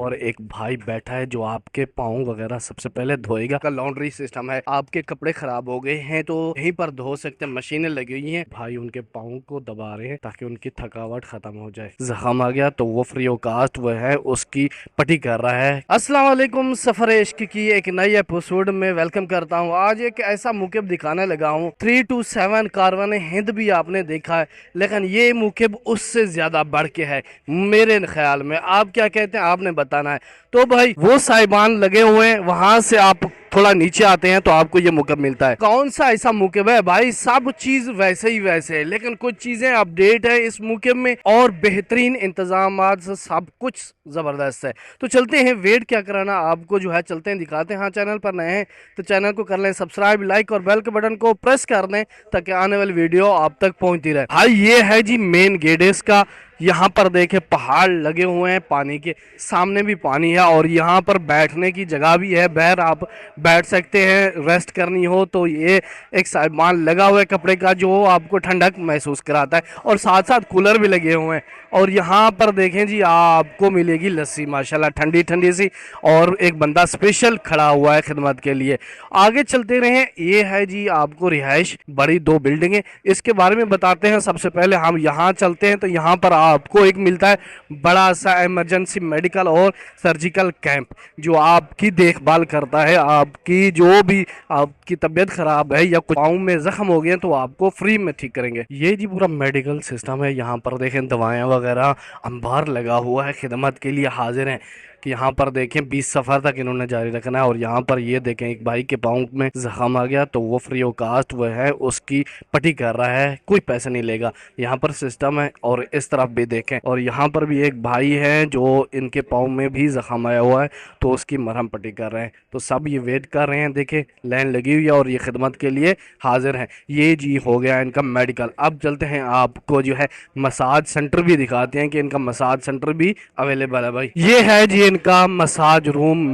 اور ایک بھائی بیٹھا ہے جو آپ کے پاؤں وغیرہ سب سے پہلے دھوئے گا۔ کا لانڈری سسٹم ہے، آپ کے کپڑے خراب ہو گئے ہیں تو یہیں پر دھو سکتے ہیں، مشینیں لگی ہوئی ہیں۔ بھائی ان کے پاؤں کو دبا رہے ہیں تاکہ ان کی تھکاوٹ ختم ہو جائے، زخم آ گیا تو وہ فری آف کاسٹ وہ ہے اس کی پٹی کر رہا ہے۔ السلام علیکم، سفر عشق کی ایک نئی ایپیسوڈ میں ویلکم کرتا ہوں۔ آج ایک ایسا موقف دکھانے لگا ہوں، 327 کاروان ہند بھی آپ نے دیکھا ہے، لیکن یہ موقف اس سے زیادہ بڑھ کے ہے میرے خیال میں۔ آپ کیا کہتے ہیں آپ نے بتانا ہے۔ تو بھائی وہ صاحبان لگے ہوئے ہیں، وہاں سے آپ تھوڑا نیچے آتے ہیں تو آپ کو یہ موقف ملتا ہے۔ کون سا ایسا موقف ہے بھائی، سب چیز ویسے ہی ویسے ہے، لیکن کچھ چیزیں اپڈیٹ ہے اس موقف میں اور بہترین انتظامات سے سب کچھ زبردست ہے۔ تو چلتے ہیں، ویٹ کیا کرانا، آپ کو جو ہے چلتے ہیں دکھاتے ہیں۔ ہاں چینل پر نئے ہیں تو چینل کو کر لیں سبسکرائب، لائک اور بیل کے بٹن کو پریس کر دیں تاکہ آنے والی ویڈیو آپ تک پہنچتی رہے۔ بھائی یہ ہے جی مین گیٹ اس کا، یہاں پر دیکھیں پہاڑ لگے ہوئے ہیں، پانی کے سامنے بھی پانی ہے اور یہاں پر بیٹھنے کی جگہ بھی ہے، باہر آپ بیٹھ سکتے ہیں، ریسٹ کرنی ہو تو یہ ایک سامان لگا ہوا ہے کپڑے کا جو آپ کو ٹھنڈک محسوس کراتا ہے، اور ساتھ ساتھ کولر بھی لگے ہوئے ہیں۔ اور یہاں پر دیکھیں جی آپ کو ملے گی لسی ماشاءاللہ ٹھنڈی ٹھنڈی سی، اور ایک بندہ اسپیشل کھڑا ہوا ہے خدمت کے لیے۔ آگے چلتے رہیں، یہ ہے جی آپ کو رہائش، بڑی دو بلڈنگیں، اس کے بارے میں بتاتے ہیں۔ سب سے پہلے ہم یہاں چلتے ہیں تو یہاں پر آپ کو ایک ملتا ہے بڑا سا ایمرجنسی میڈیکل اور سرجیکل کیمپ جو آپ کی دیکھ بھال کرتا ہے، آپ کی جو بھی آپ کی طبیعت خراب ہے یا کچھ پاؤں میں زخم ہو گئے تو آپ کو فری میں ٹھیک کریں گے۔ یہ جی پورا میڈیکل سسٹم ہے، یہاں پر دیکھیں دوائیں وغیرہ انبار لگا ہوا ہے، خدمت کے لیے حاضر ہیں کہ یہاں پر دیکھیں 20 سفر تک انہوں نے جاری رکھنا ہے۔ اور یہاں پر یہ دیکھیں ایک بھائی کے پاؤں میں زخم آ گیا تو وہ فری آف کاسٹ وہ ہے اس کی پٹی کر رہا ہے، کوئی پیسے نہیں لے گا، یہاں پر سسٹم ہے۔ اور اس طرف بھی دیکھیں، اور یہاں پر بھی ایک بھائی ہے جو ان کے پاؤں میں بھی زخم آیا ہوا ہے تو اس کی مرہم پٹی کر رہے ہیں۔ تو سب یہ ویٹ کر رہے ہیں، دیکھیں لائن لگی ہوئی ہے اور یہ خدمت کے لیے حاضر ہیں۔ یہ جی ہو گیا ان کا میڈیکل۔ اب چلتے ہیں آپ کو جو ہے مساج سینٹر بھی دکھاتے ہیں کہ ان کا مساج سینٹر بھی اویلیبل ہے۔ بھائی یہ ہے جی ان کا مساج روم،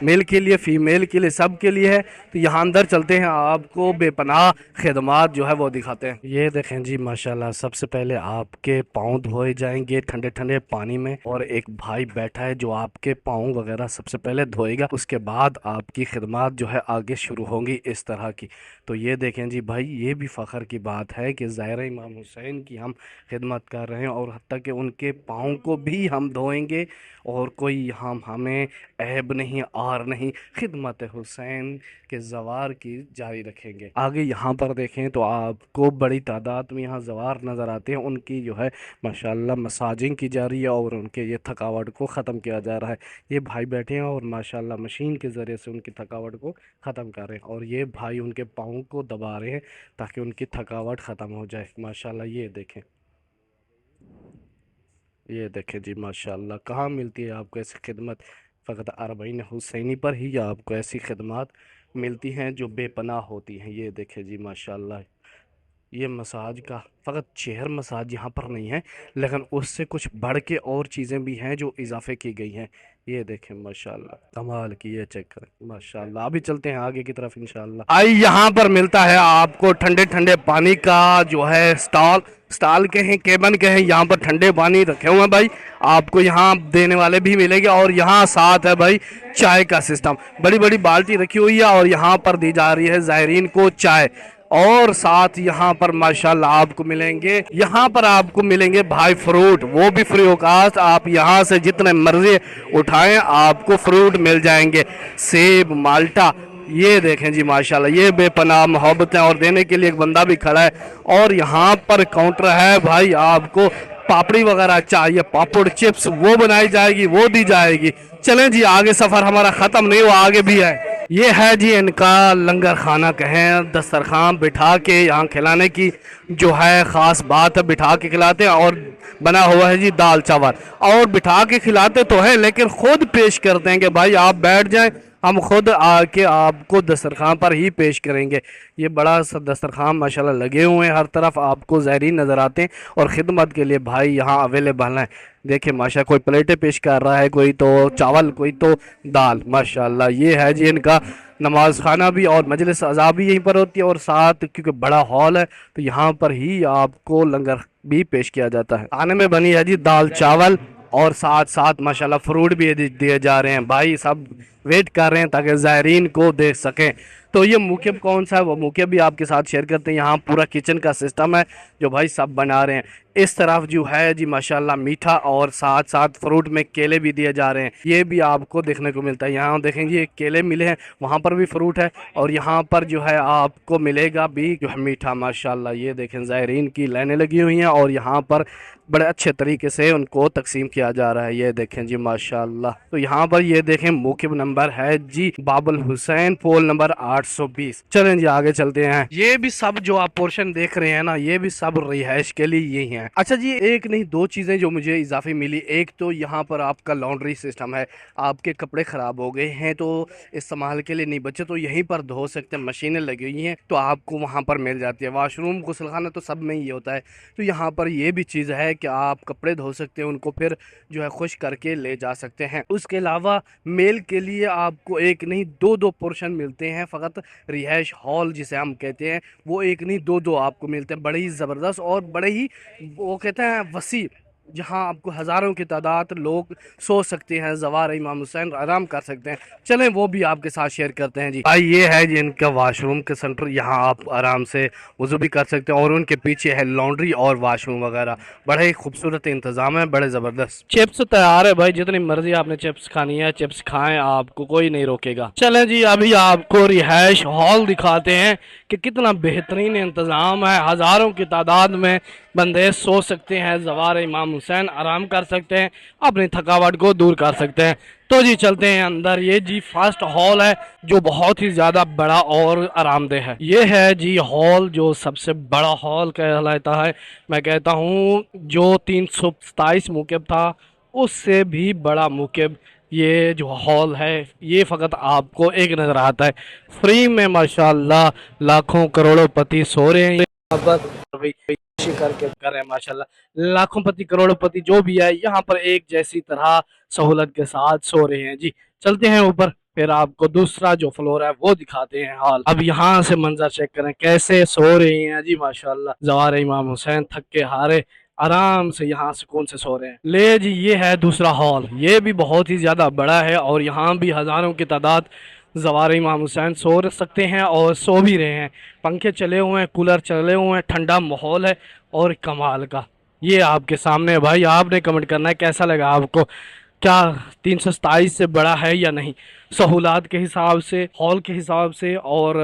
میل کے لیے، فیمیل کے لیے، سب کے لیے ہے۔ تو یہاں اندر چلتے ہیں، آپ کو بے پناہ خدمات جو ہے وہ دکھاتے ہیں۔ یہ دیکھیں جی ماشاءاللہ، سب سے پہلے آپ کے پاؤں دھوئے جائیں گے ٹھنڈے ٹھنڈے پانی میں، اور ایک بھائی بیٹھا ہے جو آپ کے پاؤں وغیرہ سب سے پہلے دھوئے گا، اس کے بعد آپ کی خدمات جو ہے آگے شروع ہوں گی اس طرح کی۔ تو یہ دیکھیں جی بھائی، یہ بھی فخر کی بات ہے کہ زائرہ امام حسین کی ہم خدمت کر رہے ہیں، اور حتیٰ کہ ان کے پاؤں کو بھی ہم دھوئیں گے، اور کوئی ہمیں عیب نہیں، آر نہیں، خدمت حسین کے زوار کی جاری رکھیں گے۔ آگے یہاں پر دیکھیں تو آپ کو بڑی تعداد میں یہاں زوار نظر آتے ہیں، ان کی جو ہے ماشاءاللہ مساجنگ کی جا رہی ہے اور ان کے یہ تھکاوٹ کو ختم کیا جا رہا ہے۔ یہ بھائی بیٹھے ہیں اور ماشاءاللہ مشین کے ذریعے سے ان کی تھکاوٹ کو ختم کر رہے ہیں، اور یہ بھائی ان کے پاؤں کو دبا رہے ہیں تاکہ ان کی تھکاوٹ ختم ہو جائے۔ ماشاءاللہ یہ دیکھیں، یہ دیکھیں جی ماشاءاللہ، کہاں ملتی ہے آپ کو ایسی خدمت؟ فقط اربعین حسینی پر ہی آپ کو ایسی خدمات ملتی ہیں جو بے پناہ ہوتی ہیں۔ یہ دیکھیں جی ماشاءاللہ، یہ مساج کا فقط چیئر مساج یہاں پر نہیں ہے، لیکن اس سے کچھ بڑھ کے اور چیزیں بھی ہیں جو اضافے کی گئی ہیں۔ یہ دیکھیں ماشاءاللہ کمال کی، یہ چیک کریں ماشاءاللہ۔ ابھی چلتے ہیں آگے کی طرف انشاءاللہ۔ یہاں پر ملتا ہے آپ کو ٹھنڈے ٹھنڈے پانی کا جو ہے سٹال کہیں کیبن کہیں، یہاں پر ٹھنڈے پانی رکھے ہوئے ہیں بھائی، آپ کو یہاں دینے والے بھی ملے گے۔ اور یہاں ساتھ ہے بھائی چائے کا سسٹم، بڑی بڑی بالٹی رکھی ہوئی ہے اور یہاں پر دی جا رہی ہے زائرین کو چائے، اور ساتھ یہاں پر ماشاءاللہ آپ کو ملیں گے، یہاں پر آپ کو ملیں گے بھائی فروٹ، وہ بھی فری آف کاسٹ، آپ یہاں سے جتنے مرضی اٹھائیں آپ کو فروٹ مل جائیں گے، سیب، مالٹا۔ یہ دیکھیں جی ماشاءاللہ، یہ بے پناہ محبتیں، اور دینے کے لیے ایک بندہ بھی کھڑا ہے۔ اور یہاں پر کاؤنٹر ہے بھائی، آپ کو پاپڑی وغیرہ چاہیے، پاپڑ چپس وہ بنائی جائے گی، وہ دی جائے گی۔ چلیں جی آگے، سفر ہمارا ختم نہیں ہوا، آگے بھی ہے۔ یہ ہے جی ان کا لنگر خانہ کہیں، دسترخوان بٹھا کے یہاں کھلانے کی جو ہے خاص بات ہے، بٹھا کے کھلاتے ہیں، اور بنا ہوا ہے جی دال چاول، اور بٹھا کے کھلاتے تو ہیں لیکن خود پیش کرتے ہیں کہ بھائی آپ بیٹھ جائیں، ہم خود آ کے آپ کو دسترخوان پر ہی پیش کریں گے۔ یہ بڑا سا دسترخوان ماشاءاللہ لگے ہوئے ہیں، ہر طرف آپ کو زائرین نظر آتے ہیں، اور خدمت کے لیے بھائی یہاں اویلیبل ہیں۔ دیکھیں ماشاءاللہ، کوئی پلیٹیں پیش کر رہا ہے، کوئی تو چاول، کوئی تو دال۔ ماشاءاللہ یہ ہے جی ان کا نماز خانہ بھی، اور مجلس عزا بھی یہیں پر ہوتی ہے، اور ساتھ کیونکہ بڑا ہال ہے تو یہاں پر ہی آپ کو لنگر بھی پیش کیا جاتا ہے۔ کھانے میں بنی ہے جی دال چاول اور ساتھ ساتھ ماشاءاللہ فروٹ بھی دیے جا رہے ہیں. بھائی سب ویٹ کر رہے ہیں تاکہ زائرین کو دیکھ سکیں. تو یہ موکب کون سا ہے وہ موکب بھی آپ کے ساتھ شیئر کرتے ہیں. یہاں پورا کچن کا سسٹم ہے جو بھائی سب بنا رہے ہیں. اس طرف جو ہے جی ماشاءاللہ میٹھا اور ساتھ ساتھ فروٹ میں کیلے بھی دیے جا رہے ہیں. یہ بھی آپ کو دیکھنے کو ملتا ہے. یہاں دیکھیں جی کیلے ملے ہیں, وہاں پر بھی فروٹ ہے, اور یہاں پر جو ہے آپ کو ملے گا بھی جو ہے میٹھا. ماشاءاللہ یہ دیکھیں زائرین کی لائنیں لگی ہوئی ہیں اور یہاں پر بڑے اچھے طریقے سے ان کو تقسیم کیا جا رہا ہے. یہ دیکھیں جی ماشاءاللہ. تو یہاں پر یہ دیکھیں موکب نمبر ہے جی باب الحسین, پول نمبر 820. چلیں جی آگے چلتے ہیں. یہ بھی سب جو آپ پورشن دیکھ رہے ہیں نا, یہ بھی سب رہائش کے لیے یہی ہیں. اچھا جی ایک نہیں دو چیزیں جو مجھے اضافی ملی. ایک تو یہاں پر آپ کا لانڈری سسٹم ہے. آپ کے کپڑے خراب ہو گئے ہیں تو استعمال کے لیے نہیں بچے تو یہیں پر دھو سکتے ہیں. مشینیں لگی ہوئی ہیں تو آپ کو وہاں پر مل جاتی ہے. واش روم غسل خانہ تو سب میں یہ ہوتا ہے. تو یہاں پر یہ بھی چیز ہے کہ آپ کپڑے دھو سکتے ہیں, ان کو پھر جو ہے خشک کر کے لے جا سکتے ہیں. اس کے علاوہ میل کے لیے آپ کو ایک نہیں دو دو پورشن ملتے ہیں. فقط رہائش ہال جسے ہم کہتے ہیں وہ ایک نہیں دو دو آپ کو ملتے ہیں. بڑے ہی زبردست اور بڑے ہی وہ کہتے ہیں وسیع, جہاں آپ کو ہزاروں کی تعداد لوگ سو سکتے ہیں. زوار امام حسین آرام کر سکتے ہیں. چلیں وہ بھی آپ کے ساتھ شیئر کرتے ہیں. جی بھائی یہ ہے جی ان کا واش روم کا سینٹر. یہاں آپ آرام سے وضو بھی کر سکتے ہیں اور ان کے پیچھے ہے لانڈری اور واش روم وغیرہ. بڑے ہی خوبصورت انتظام ہے, بڑے زبردست. چپس تیار ہے بھائی, جتنی مرضی آپ نے چپس کھانی ہے چپس کھائیں, آپ کو کوئی نہیں روکے گا. چلیں جی ابھی آپ کو رہائش ہال دکھاتے ہیں کہ کتنا بہترین انتظام ہے. ہزاروں کی تعداد میں بندے سو سکتے ہیں. زوار امام حسین آرام کر سکتے ہیں, اپنی تھکاوٹ کو دور کر سکتے ہیں. تو جی چلتے ہیں اندر. یہ جی فرسٹ ہال ہے جو بہت ہی زیادہ بڑا اور آرام دہ ہے. یہ ہے جی ہال جو سب سے بڑا ہال کہلاتا ہے. میں کہتا ہوں جو 327 موکب تھا اس سے بھی بڑا موکب یہ جو ہال ہے. یہ فقط آپ کو ایک نظر آتا ہے فری میں. ماشاءاللہ لاکھوں کروڑوں پتی سو رہے ہیں یہاں پر کر رہے ہیں. ماشاءاللہ لاکھوں پتی کروڑوں پتی جو بھی ہے یہاں پر ایک جیسی طرح سہولت کے ساتھ سو رہے ہیں. جی چلتے ہیں اوپر, پھر آپ کو دوسرا جو فلور ہے وہ دکھاتے ہیں ہال. اب یہاں سے منظر چیک کریں کیسے سو رہے ہیں. جی ماشاءاللہ زوار امام حسین تھک کے ہارے آرام سے یہاں سکون سے سو رہے ہیں. لے جی یہ ہے دوسرا ہال. یہ بھی بہت ہی زیادہ بڑا ہے اور یہاں بھی ہزاروں کی تعداد زوار امام حسین سو سکتے ہیں اور سو بھی رہے ہیں. پنکھے چلے ہوئے ہیں, کولر چلے ہوئے ہیں, ٹھنڈا ماحول ہے اور کمال کا. یہ آپ کے سامنے بھائی, آپ نے کمنٹ کرنا ہے کیسا لگا آپ کو. کیا 327 سے بڑا ہے یا نہیں, سہولات کے حساب سے, ہال کے حساب سے اور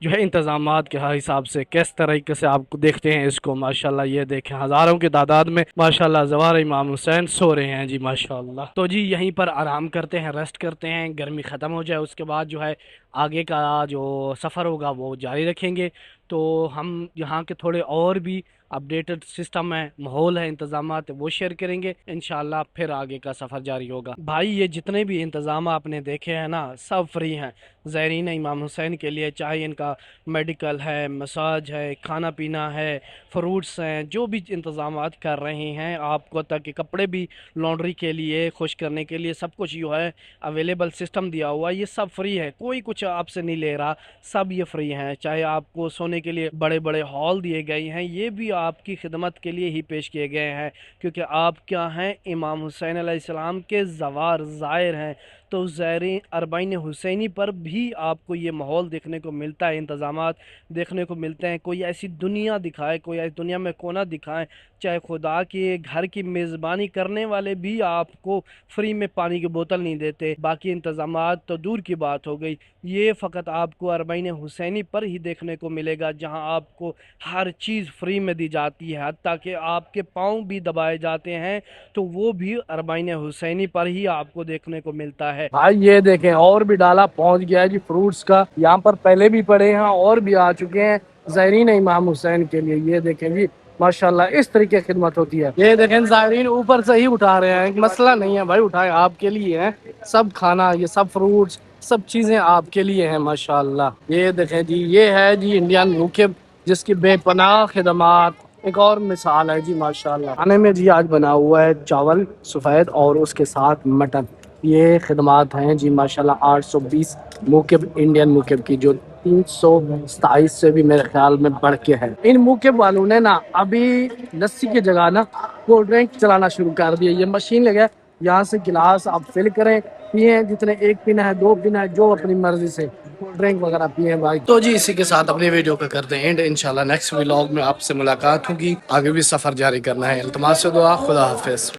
جو ہے انتظامات کے حساب سے کس طریقے سے آپ کو دیکھتے ہیں اس کو. ماشاءاللہ یہ دیکھیں ہزاروں کی تعداد میں ماشاءاللہ زوار امام حسین سو رہے ہیں. جی ماشاءاللہ. تو جی یہیں پر آرام کرتے ہیں, ریسٹ کرتے ہیں, گرمی ختم ہو جائے اس کے بعد جو ہے آگے کا جو سفر ہوگا وہ جاری رکھیں گے. تو ہم یہاں کے تھوڑے اور بھی اپڈیٹڈ سسٹم ہے, ماحول ہے, انتظامات وہ شیئر کریں گے انشاءاللہ. پھر آگے کا سفر جاری ہوگا. بھائی یہ جتنے بھی انتظام آپ نے دیکھے ہیں نا سب فری ہیں زائرین امام حسین کے لیے. چاہے ان کا میڈیکل ہے, مساج ہے, کھانا پینا ہے, فروٹس ہیں, جو بھی انتظامات کر رہے ہیں آپ کو, تک کہ کپڑے بھی لانڈری کے لیے خشک کرنے کے لیے سب کچھ جو ہے اویلیبل سسٹم دیا ہوا ہے. یہ سب فری ہے, کوئی کچھ آپ سے نہیں لے رہا, سب یہ فری ہیں. چاہے آپ کو سونے کے لیے بڑے بڑے ہال دیے گئے ہیں, یہ بھی آپ کی خدمت کے لیے ہی پیش کیے گئے ہیں کیونکہ آپ کیا ہیں امام حسین علیہ السلام کے زوار زائر ہیں. تو زائرین اربعین حسینی پر بھی آپ کو یہ ماحول دیکھنے کو ملتا ہے, انتظامات دیکھنے کو ملتے ہیں. کوئی ایسی دنیا دکھائے, کوئی ایسی دنیا میں کونا دکھائیں, چاہے خدا کے گھر کی میزبانی کرنے والے بھی آپ کو فری میں پانی کی بوتل نہیں دیتے. باقی انتظامات تو دور کی بات ہو گئی, یہ فقط آپ کو اربعین حسینی پر ہی دیکھنے کو ملے گا جہاں آپ کو ہر چیز فری میں دی جاتی ہے. حتیٰ کہ آپ کے پاؤں بھی دبائے جاتے ہیں تو وہ بھی اربعین حسینی پر ہی آپ کو دیکھنے کو ملتا ہے. بھائی یہ دیکھیں اور بھی ڈالا پہنچ گیا ہے جی فروٹس کا. یہاں پر پہلے بھی پڑے ہیں اور بھی آ چکے ہیں زائرین امام حسین کے لیے. یہ دیکھیں جی ماشاءاللہ اس طریقے خدمت ہوتی ہے. یہ دیکھیں زائرین اوپر سے ہی اٹھا رہے ہیں, مسئلہ نہیں ہے بھائی, اٹھائے آپ کے لیے ہیں سب کھانا, یہ سب فروٹس سب چیزیں آپ کے لیے ہیں ماشاءاللہ. یہ دیکھیں جی یہ ہے جی انڈین موکب جس کی بے پناہ خدمات ایک اور مثال ہے. جی ماشاءاللہ. کھانے میں جی آج بنا ہوا ہے چاول سفید اور اس کے ساتھ مٹن. یہ خدمات ہیں جی ماشاءاللہ 820 موکب انڈین موکب کی جو 327 سے بھی میرے خیال میں بڑھ کے ہے۔ ان موکب والوں نے نا ابھی لسی کی جگہ نا کولڈ ڈرنک چلانا شروع کر دیا۔ یہ مشین لگا، یہاں سے گلاس آپ فل کریں، پیئیں، جتنے ایک پینا ہے، دو پینا ہے، جو اپنی مرضی سے کولڈ ڈرنک وغیرہ پیئیں بھائی۔ تو جی اسی کے ساتھ اپنی ویڈیو کو کرتے ہیں اینڈ انشاءاللہ نیکسٹ ولاگ میں آپ سے ملاقات ہوگی، آگے بھی سفر جاری کرنا ہے۔ التماس سے دعا، خدا حافظ۔